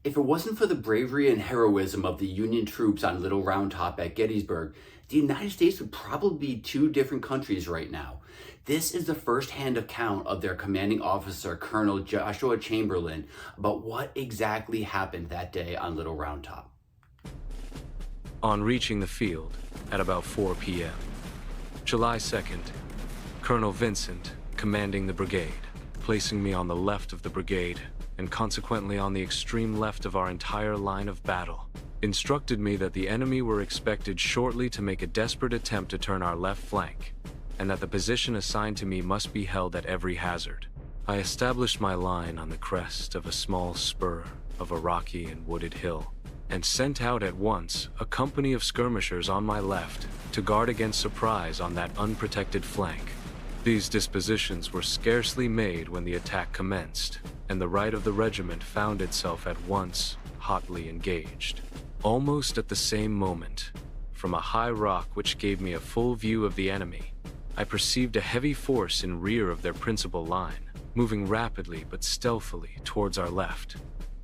If it wasn't for the bravery and heroism of the Union troops on Little Round Top at Gettysburg, the United States would probably be two different countries right now. This is the first-hand account of their commanding officer, Colonel Joshua Chamberlain, about what exactly happened that day on Little Round Top. On reaching the field at about 4 p.m., July 2nd, Colonel Vincent, commanding the brigade, placing me on the left of the brigade and consequently on the extreme left of our entire line of battle, instructed me that the enemy were expected shortly to make a desperate attempt to turn our left flank, and that the position assigned to me must be held at every hazard. I established my line on the crest of a small spur of a rocky and wooded hill, and sent out at once a company of skirmishers on my left to guard against surprise on that unprotected flank. These dispositions were scarcely made when the attack commenced, and the right of the regiment found itself at once hotly engaged. Almost at the same moment, from a high rock which gave me a full view of the enemy, I perceived a heavy force in rear of their principal line, moving rapidly but stealthily towards our left,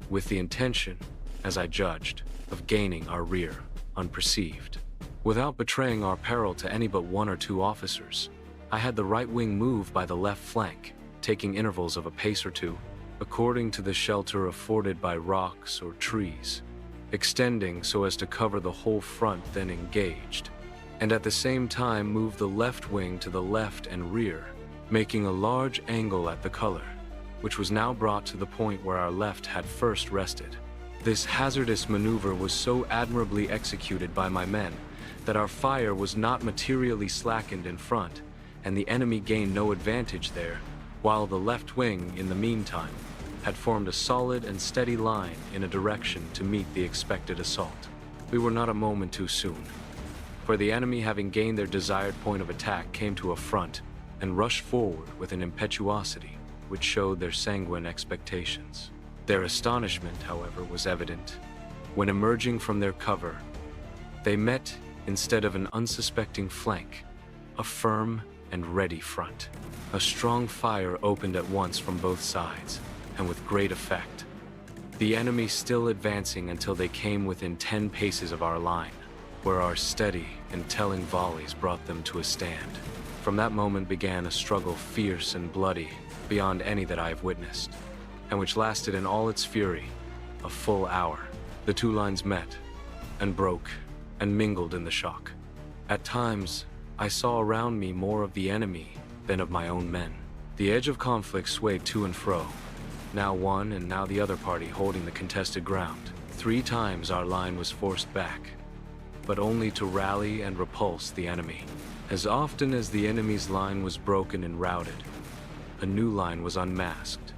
with the intention, as I judged, of gaining our rear unperceived. Without betraying our peril to any but one or two officers, I had the right wing move by the left flank, taking intervals of a pace or two, according to the shelter afforded by rocks or trees, extending so as to cover the whole front then engaged, and at the same time move the left wing to the left and rear, making a large angle at the color, which was now brought to the point where our left had first rested. This hazardous maneuver was so admirably executed by my men that our fire was not materially slackened in front, and the enemy gained no advantage there, while the left wing, in the meantime, had formed a solid and steady line in a direction to meet the expected assault. We were not a moment too soon, for the enemy, having gained their desired point of attack, came to a front and rushed forward with an impetuosity which showed their sanguine expectations. Their astonishment, however, was evident when, emerging from their cover, they met, instead of an unsuspecting flank, a firm and ready front. A strong fire opened at once from both sides, and with great effect, the enemy still advancing until they came within 10 paces of our line, where our steady and telling volleys brought them to a stand. From that moment began a struggle fierce and bloody beyond any that I have witnessed, and which lasted in all its fury a full hour. The two lines met, and broke, and mingled in the shock. At times, I saw around me more of the enemy than of my own men. The edge of conflict swayed to and fro, now one and now the other party holding the contested ground. 3 times our line was forced back, but only to rally and repulse the enemy. As often as the enemy's line was broken and routed, a new line was unmasked,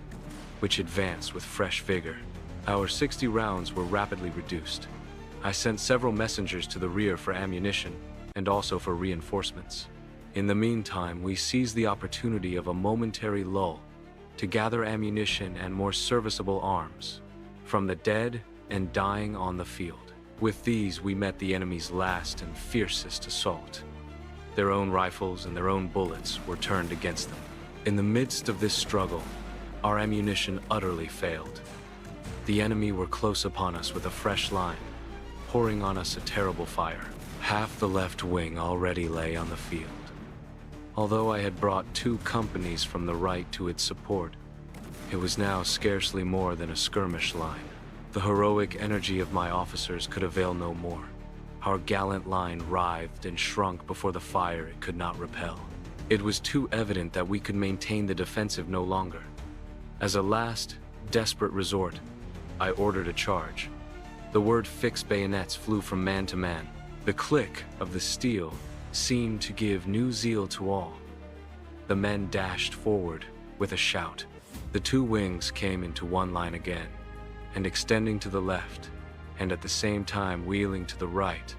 which advanced with fresh vigor. Our 60 rounds were rapidly reduced. I sent several messengers to the rear for ammunition and also for reinforcements. In the meantime, we seized the opportunity of a momentary lull to gather ammunition and more serviceable arms from the dead and dying on the field. With these, we met the enemy's last and fiercest assault. Their own rifles and their own bullets were turned against them. In the midst of this struggle, our ammunition utterly failed. The enemy were close upon us with a fresh line, pouring on us a terrible fire. Half the left wing already lay on the field. Although I had brought 2 companies from the right to its support, it was now scarcely more than a skirmish line. The heroic energy of my officers could avail no more. Our gallant line writhed and shrunk before the fire it could not repel. It was too evident that we could maintain the defensive no longer. As a last, desperate resort, I ordered a charge. The word "fix bayonets" flew from man to man. The click of the steel seemed to give new zeal to all. The men dashed forward with a shout. The 2 wings came into one line again, and extending to the left, and at the same time wheeling to the right,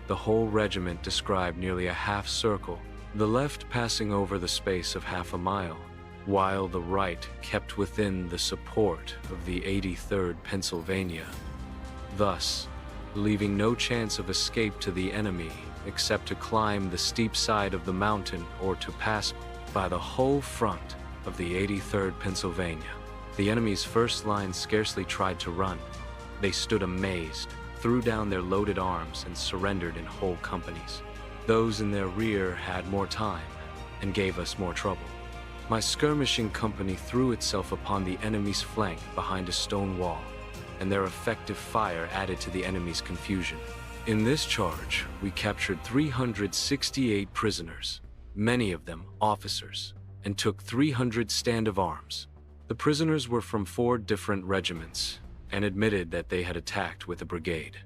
the whole regiment described nearly a half circle, the left passing over the space of half a mile, while the right kept within the support of the 83rd Pennsylvania, thus leaving no chance of escape to the enemy except to climb the steep side of the mountain or to pass by the whole front of the 83rd Pennsylvania. The enemy's first line scarcely tried to run. They stood amazed, threw down their loaded arms, and surrendered in whole companies. Those in their rear had more time and gave us more trouble. My skirmishing company threw itself upon the enemy's flank behind a stone wall, and their effective fire added to the enemy's confusion. In this charge, we captured 368 prisoners, many of them officers, and took 300 stand of arms. The prisoners were from 4 different regiments and admitted that they had attacked with a brigade.